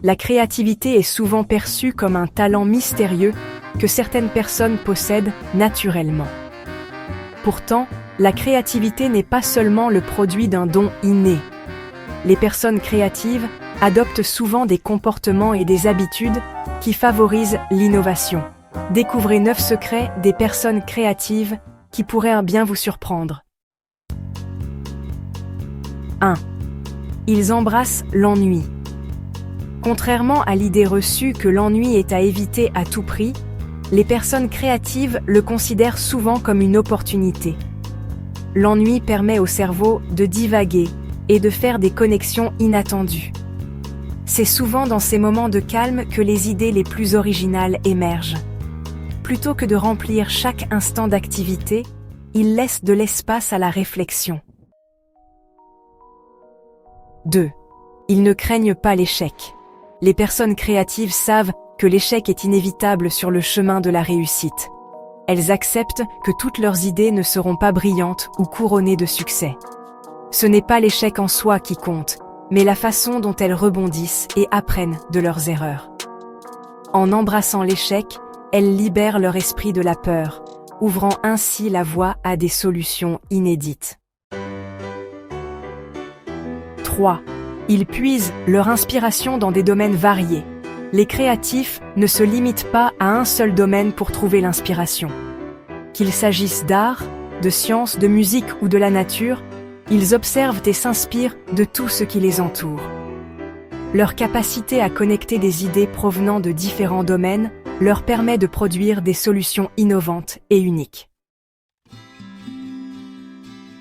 la créativité est souvent perçue comme un talent mystérieux que certaines personnes possèdent naturellement. Pourtant, la créativité n'est pas seulement le produit d'un don inné. Les personnes créatives adoptent souvent des comportements et des habitudes qui favorisent l'innovation. Découvrez 9 secrets des personnes créatives qui pourraient bien vous surprendre. 1. Ils embrassent l'ennui. Contrairement à l'idée reçue que l'ennui est à éviter à tout prix, les personnes créatives le considèrent souvent comme une opportunité. L'ennui permet au cerveau de divaguer et de faire des connexions inattendues. C'est souvent dans ces moments de calme que les idées les plus originales émergent. Plutôt que de remplir chaque instant d'activité, ils laissent de l'espace à la réflexion. 2. Ils ne craignent pas l'échec. Les personnes créatives savent que l'échec est inévitable sur le chemin de la réussite. Elles acceptent que toutes leurs idées ne seront pas brillantes ou couronnées de succès. Ce n'est pas l'échec en soi qui compte, mais la façon dont elles rebondissent et apprennent de leurs erreurs. En embrassant l'échec, elles libèrent leur esprit de la peur, ouvrant ainsi la voie à des solutions inédites. 3. Ils puisent leur inspiration dans des domaines variés. Les créatifs ne se limitent pas à un seul domaine pour trouver l'inspiration. Qu'il s'agisse d'art, de sciences, de musique ou de la nature, ils observent et s'inspirent de tout ce qui les entoure. Leur capacité à connecter des idées provenant de différents domaines leur permet de produire des solutions innovantes et uniques.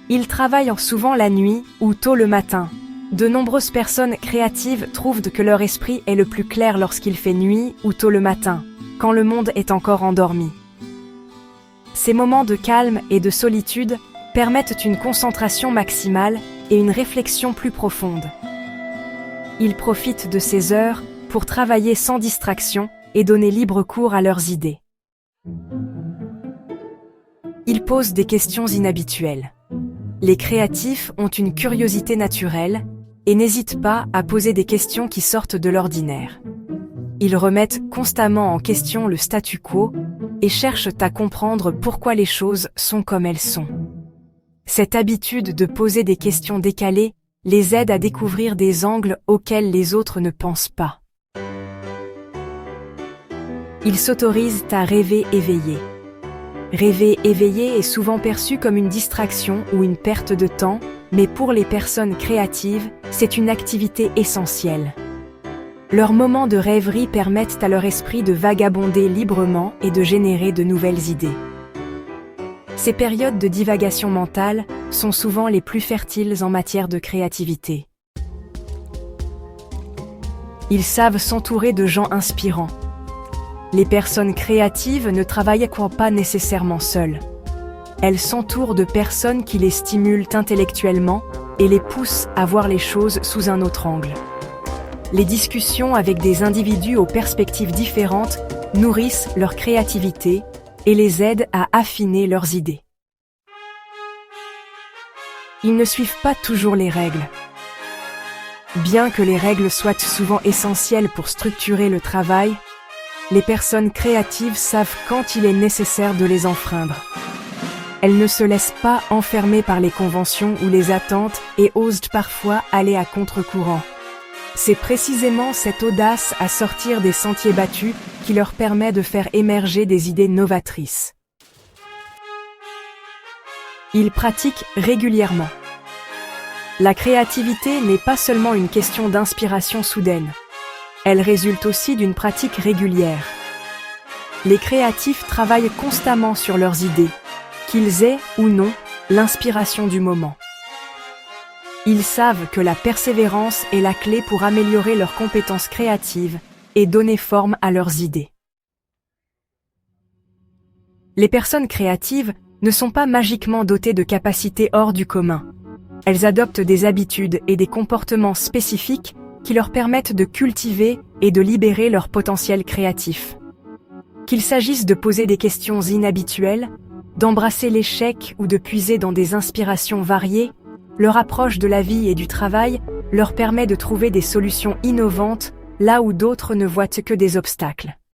Ils travaillent souvent la nuit ou tôt le matin. De nombreuses personnes créatives trouvent que leur esprit est le plus clair lorsqu'il fait nuit ou tôt le matin, quand le monde est encore endormi. Ces moments de calme et de solitude permettent une concentration maximale et une réflexion plus profonde. Ils profitent de ces heures pour travailler sans distraction et donner libre cours à leurs idées. Ils posent des questions inhabituelles. Les créatifs ont une curiosité naturelle et n'hésitent pas à poser des questions qui sortent de l'ordinaire. Ils remettent constamment en question le statu quo et cherchent à comprendre pourquoi les choses sont comme elles sont. Cette habitude de poser des questions décalées les aide à découvrir des angles auxquels les autres ne pensent pas. Ils s'autorisent à rêver éveillé. Rêver éveillé est souvent perçu comme une distraction ou une perte de temps, mais pour les personnes créatives, c'est une activité essentielle. Leurs moments de rêverie permettent à leur esprit de vagabonder librement et de générer de nouvelles idées. Ces périodes de divagation mentale sont souvent les plus fertiles en matière de créativité. Ils savent s'entourer de gens inspirants. Les personnes créatives ne travaillent pas nécessairement seules. Elles s'entourent de personnes qui les stimulent intellectuellement et les poussent à voir les choses sous un autre angle. Les discussions avec des individus aux perspectives différentes nourrissent leur créativité et les aident à affiner leurs idées. Ils ne suivent pas toujours les règles. Bien que les règles soient souvent essentielles pour structurer le travail, les personnes créatives savent quand il est nécessaire de les enfreindre. Elles ne se laissent pas enfermer par les conventions ou les attentes et osent parfois aller à contre-courant. C'est précisément cette audace à sortir des sentiers battus qui leur permet de faire émerger des idées novatrices. Ils pratiquent régulièrement. La créativité n'est pas seulement une question d'inspiration soudaine. Elle résulte aussi d'une pratique régulière. Les créatifs travaillent constamment sur leurs idées, qu'ils aient ou non l'inspiration du moment. Ils savent que la persévérance est la clé pour améliorer leurs compétences créatives et donner forme à leurs idées. Les personnes créatives ne sont pas magiquement dotées de capacités hors du commun. Elles adoptent des habitudes et des comportements spécifiques qui leur permettent de cultiver et de libérer leur potentiel créatif. Qu'il s'agisse de poser des questions inhabituelles, d'embrasser l'échec ou de puiser dans des inspirations variées, leur approche de la vie et du travail leur permet de trouver des solutions innovantes là où d'autres ne voient que des obstacles.